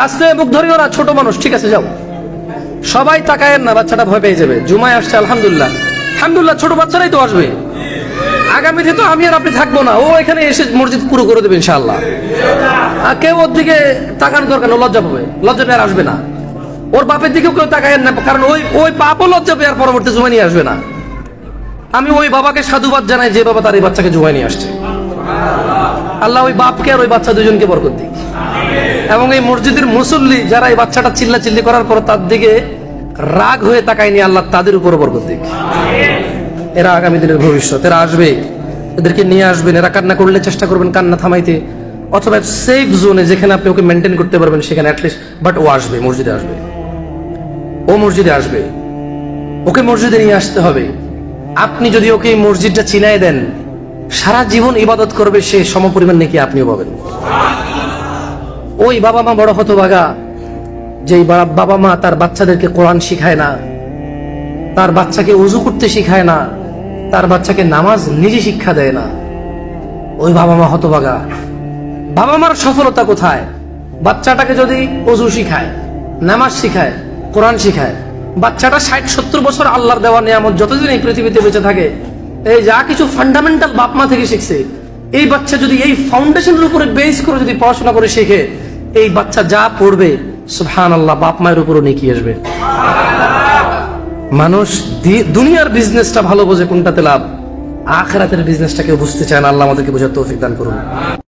আস্তে মুখ ধরিও না, ছোট মানুষ, ঠিক আছে যাও। সবাই তাকায়েন না, বাচ্চাটা ভয় পেয়ে যাবে। জুমায় আসছে, আলহামদুলিল্লাহ আলহামদুলিল্লাহ, ছোট বাচ্চারাই তো আসবে। আগামীতে তো আমি আর আপনি থাকবো না, ও এখানে এসে মসজিদ পুরো করে দেবে ইনশাআল্লাহ। আর কেউ ওর দিকে তাকানোর দরকার নেই, লজ্জা পাবে, লজ্জা পেয়ে আর আসবে না। ওর বাপের দিকেও কেউ তাকায়েন না, কারণ ওই বাপও লজ্জা পেয়ে আর পরবর্তী জুমায় নিয়ে আসবে না। আমি ওই বাবাকে সাধুবাদ জানাই যে বাবা তার এই বাচ্চাকে জুমায় নিয়ে আসছে। আল্লাহ ওই বাপকে আর ওই বাচ্চা দুজনকে বরকত দিক। এবং এই মসজিদের মুসল্লি যারা এই বাচ্চাটা চিল্লা চিল্লি করার পর তার দিকে রাগ হয়ে তাকায়নি, আল্লাহ তাদের উপর বরকত দিক। এরা আগামী দিনের ভবিষ্যৎ, এরা আসবে, এদেরকে নিয়ে আসবেন। এরা কান্না করলে চেষ্টা করবেন কান্না থামাইতে, অথবা সেফ জোনে যেখানে আপনি ওকে মেনটেন করতে পারবেন সেখানে অ্যাটলিস্ট। বাট ও আসবে, মসজিদে আসবে, ও মসজিদে আসবে, ওকে মসজিদে নিয়ে আসতে হবে। আপনি যদি ওকে এই মসজিদটা চিনাই দেন, সারা জীবন ইবাদত করবে সে, সমপরিমাণ নাকি আপনিও পাবেন। ওই বাবা মা বড় হতভাগা, যে বাবা মা তার বাচ্চাদেরকে কোরআন শিখায় না, তার বাচ্চাকে ওযু করতে শিখায় না, তার বাচ্চাকে নামাজ নিজে শিক্ষা দেয় না। ওই বাবা মা হতভাগা। বাবা মার সফলতা কোথায়? বাচ্চাটাকে যদি ওযু শিখায়, নামাজ শিখায়, কোরআন শিখায়, বাচ্চাটা 60-70 বছর আল্লাহর দেওয়া নিয়ামত যতদিন এই পৃথিবীতে বেঁচে থাকে, এই যা কিছু ফান্ডামেন্টাল বাপ মা থেকে শিখছে, এই বাচ্চা যদি এই ফাউন্ডেশনের উপরে বেস করে যদি পড়াশোনা করে শিখে, এই বাচ্চা যা পড়বে সুবহানাল্লাহ, বাপ মায়ের উপরও নেকি আসবে। মানুষ দুনিয়ার বিজনেসটা ভালো বোঝে কোনটাতে লাভ, আখিরাতের বিজনেসটা কেউ বুঝতে চায় না। আল্লাহ আমাদেরকে বোঝার তৌফিক দান করুন।